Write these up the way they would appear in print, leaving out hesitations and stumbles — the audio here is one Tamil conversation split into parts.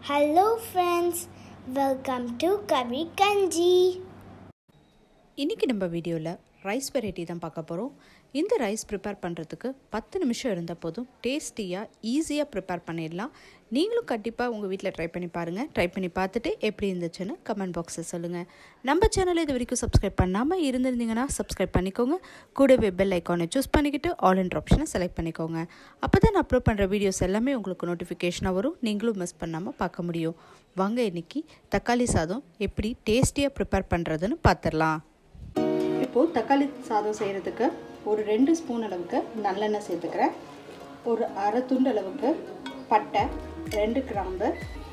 Hello friends, welcome to Karikanchi. இன்னைக்கு நம்ம வீடியோவில் ரைஸ் வெரைட்டி தான் பார்க்க போகிறோம். இந்த ரைஸ் ப்ரிப்பேர் பண்ணுறதுக்கு 10 நிமிஷம் இருந்த போதும் டேஸ்டியாக ஈஸியாக ப்ரிப்பேர் பண்ணிடலாம். நீங்களும் கண்டிப்பாக உங்கள் வீட்டில் ட்ரை பண்ணி பாருங்கள். ட்ரை பண்ணி பார்த்துட்டு எப்படி இருந்துச்சுன்னு கமெண்ட் பாக்ஸில் சொல்லுங்கள். நம்ம சேனலை இது வரைக்கும் சப்ஸ்கிரைப் பண்ணாமல் இருந்திருந்தீங்கன்னா சப்ஸ்கிரைப் பண்ணிக்கோங்க. கூடவே பெல் ஐக்கானை சூஸ் பண்ணிக்கிட்டு ஆல் இன் ஆப்ஷனை செலக்ட் பண்ணிக்கோங்க. அப்போ தான் நான் அப்லோட் பண்ணுற வீடியோஸ் எல்லாமே உங்களுக்கு நோட்டிஃபிகேஷனாக வரும். நீங்களும் மிஸ் பண்ணாமல் பார்க்க முடியும். வாங்க இன்றைக்கி தக்காளி சாதம் எப்படி டேஸ்டியாக ப்ரிப்பேர் பண்ணுறதுன்னு பார்த்துடலாம். இப்போது தக்காளி சாதம் செய்கிறதுக்கு ஒரு 2 ஸ்பூன் அளவுக்கு நல்லெண்ணெய் சேர்த்துக்கிறேன். ஒரு அரை துண்டு அளவுக்கு பட்டை, 2 கிராம்பு,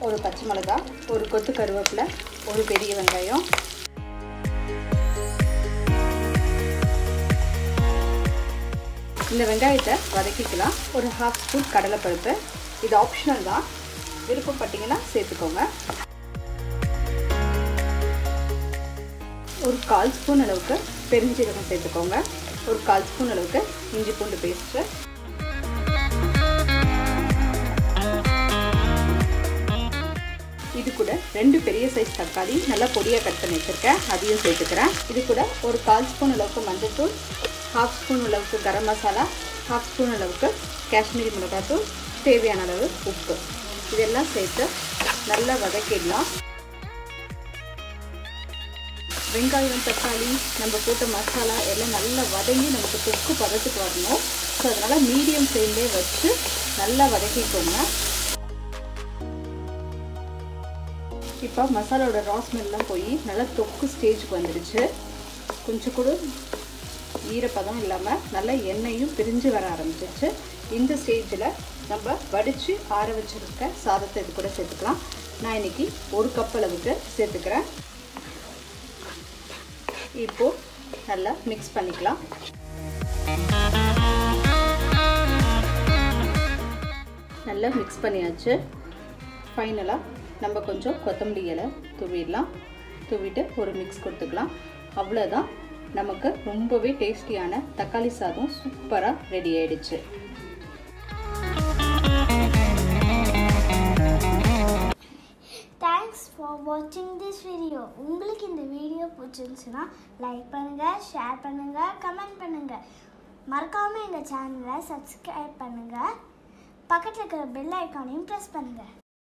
ஒரு பச்சை மிளகாய், ஒரு கொத்து கருவேப்பிலை, ஒரு பெரிய வெங்காயம், இந்த வெங்காயத்தை வதக்கிக்கலாம். ஒரு 1/2 ஸ்பூன் கடலைப்பருப்பு, இது ஆப்ஷனல் தான், விருப்பப்பட்டீங்கன்னா சேர்த்துக்கோங்க. ஒரு 1/4 ஸ்பூன் அளவுக்கு பெருஞ்சீரகம் சேர்த்துக்கோங்க. ஒரு 1/4 ஸ்பூன் அளவுக்கு இஞ்சி பூண்டு பேஸ்ட்டு, இது கூட 2 பெரிய சைஸ் தக்காளி நல்லா பொடியாக கட் பண்ணி வச்சுருக்கேன், அதையும் சேர்த்துக்கிறேன். இது கூட ஒரு 1/4 ஸ்பூன் அளவுக்கு மஞ்சள்தூள், 1/2 ஸ்பூன் அளவுக்கு கரம் மசாலா, 1/2 ஸ்பூன் அளவுக்கு காஷ்மீரி மிளகாத்தூள், தேவையான அளவு உப்பு, இதெல்லாம் சேர்த்து நல்லா வதக்கிடலாம். வெங்காயம், தக்காளி, நம்ம போட்ட மசாலா எல்லாம் நல்லா வதங்கி நமக்கு தொக்கு பதத்துக்கு வரணும். ஸோ அதனால் மீடியம் ஃப்ளேம்லேயே வச்சு நல்லா வதக்கிக்கோங்க. இப்போ மசாலாவோட ரா ஸ்மெல்லாம் போய் நல்லா தொக்கு ஸ்டேஜுக்கு வந்துடுச்சு. கொஞ்சம் கூட ஈரப்பதம் இல்லாமல் நல்லா எண்ணெயும் பிரிஞ்சு வர ஆரம்பிச்சிச்சு. இந்த ஸ்டேஜில் நம்ம வடித்து ஆற வச்சுருக்க சாதத்தை இது கூட சேர்த்துக்கலாம். நான் இன்றைக்கி 1 கப் அளவுக்கு சேர்த்துக்கிறேன். இப்போது நல்லா மிக்ஸ் பண்ணிக்கலாம். நல்லா மிக்ஸ் பண்ணியாச்சு. ஃபைனலாக நம்ம கொஞ்சம் கொத்தமல்லி இலை தூவிடலாம். தூவிட்டு ஒரு மிக்ஸ் கொடுத்துக்கலாம். அவ்வளோதான், நமக்கு ரொம்பவே டேஸ்டியான தக்காளி சாதம் சூப்பராக ரெடி ஆயிடுச்சு. Thanks for watching this video. உங்களுக்கு இந்த வீடியோ பிடிச்சிருந்துச்சுன்னா லைக் பண்ணுங்கள், ஷேர் பண்ணுங்கள், கமெண்ட் பண்ணுங்கள். மறக்காமல் எங்கள் சேனலை சப்ஸ்கிரைப் பண்ணுங்கள். பக்கத்தில் இருக்கிற பெல் ஐக்கானையும் ப்ரெஸ் பண்ணுங்கள்.